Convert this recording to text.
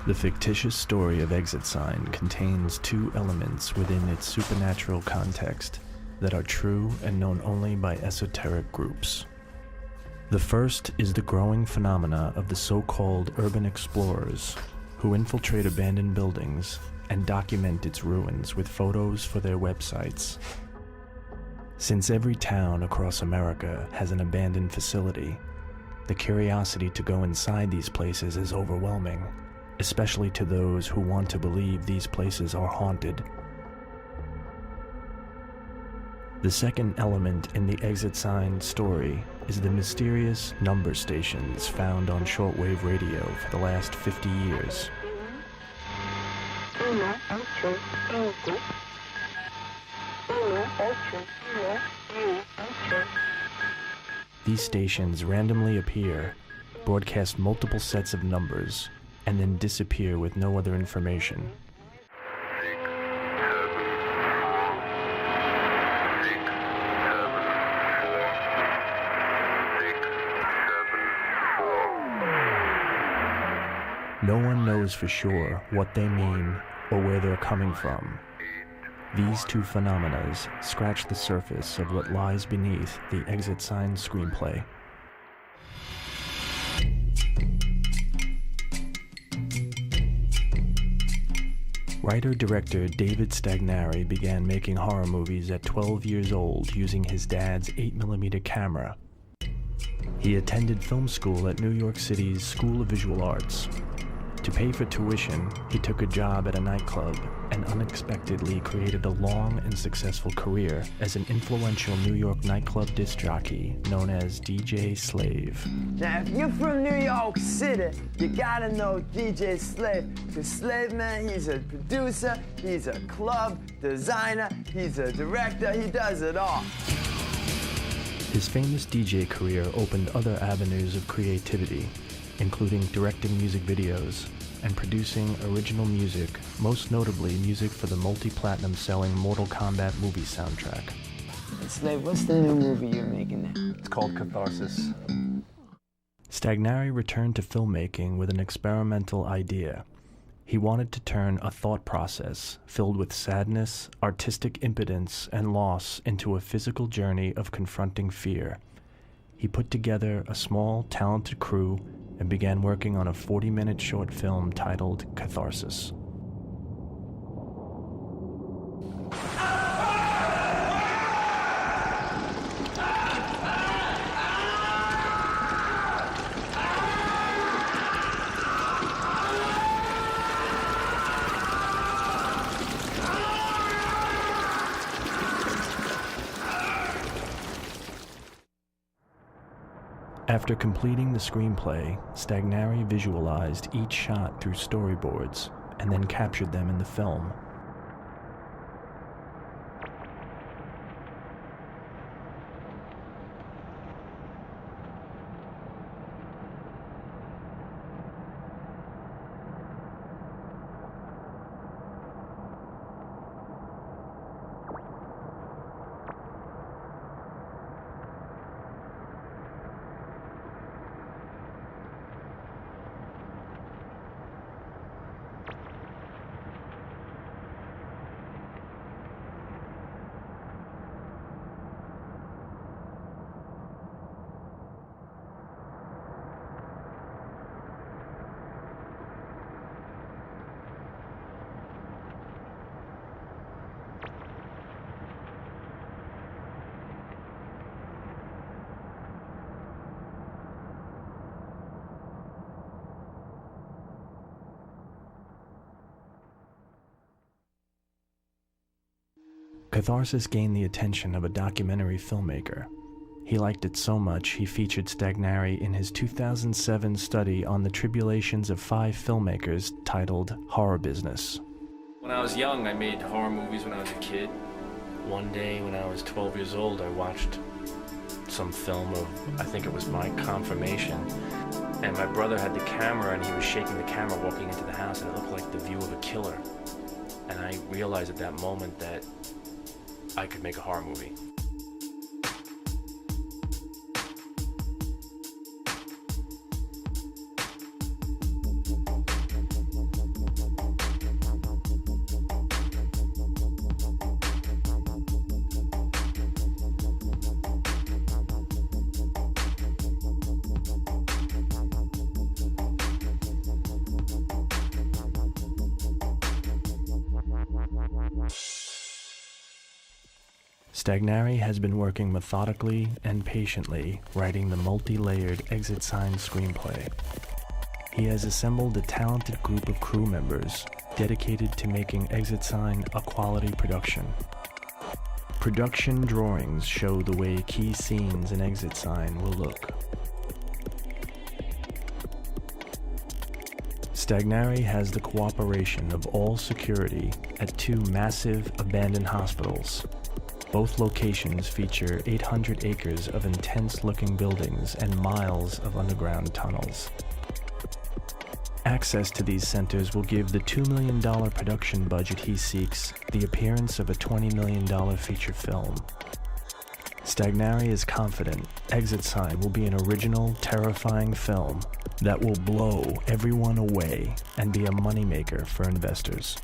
The fictitious story of Exit Sign contains two elements within its supernatural context that are true and known only by esoteric groups. The first is the growing phenomena of the so-called urban explorers who infiltrate abandoned buildings and document its ruins with photos for their websites. Since every town across America has an abandoned facility, the curiosity to go inside these places is overwhelming, especially to those who want to believe these places are haunted. The second element in the Exit Sign story is the mysterious number stations found on shortwave radio for the last 50 years. These stations randomly appear, broadcast multiple sets of numbers, and then disappear with no other information. No one knows for sure what they mean or where they're coming from. These two phenomena scratch the surface of what lies beneath the Exit Sign screenplay. Writer-director David Stagnari began making horror movies at 12 years old using his dad's 8mm camera. He attended film school at New York City's School of Visual Arts. To pay for tuition, he took a job at a nightclub and unexpectedly created a long and successful career as an influential New York nightclub disc jockey known as DJ Slave. Now, if you're from New York City, you gotta know DJ Slave. The Slave Man, he's a producer, he's a club designer, he's a director, he does it all. His famous DJ career opened other avenues of creativity, including directing music videos and producing original music, most notably music for the multi-platinum selling Mortal Kombat movie soundtrack. Slave, what's the new movie you're making now? It's called Catharsis. Stagnari returned to filmmaking with an experimental idea. He wanted to turn a thought process filled with sadness, artistic impotence, and loss into a physical journey of confronting fear. He put together a small, talented crew and began working on a 40-minute short film titled Catharsis. After completing the screenplay, Stagnari visualized each shot through storyboards and then captured them in the film. Catharsis gained the attention of a documentary filmmaker. He liked it so much he featured Stagnari in his 2007 study on the tribulations of 5 filmmakers titled Horror Business. When I was young, I made horror movies when I was a kid. One day when I was 12 years old, I watched some film of, I think it was my confirmation, and my brother had the camera and he was shaking the camera walking into the house and it looked like the view of a killer. And I realized at that moment that I could make a horror movie. Stagnari has been working methodically and patiently writing the multi-layered Exit Sign screenplay. He has assembled a talented group of crew members dedicated to making Exit Sign a quality production. Production drawings show the way key scenes in Exit Sign will look. Stagnari has the cooperation of all security at 2 massive abandoned hospitals. Both locations feature 800 acres of intense-looking buildings and miles of underground tunnels. Access to these centers will give the $2 million production budget he seeks the appearance of a $20 million feature film. Stagnari is confident Exit Sign will be an original, terrifying film that will blow everyone away and be a moneymaker for investors.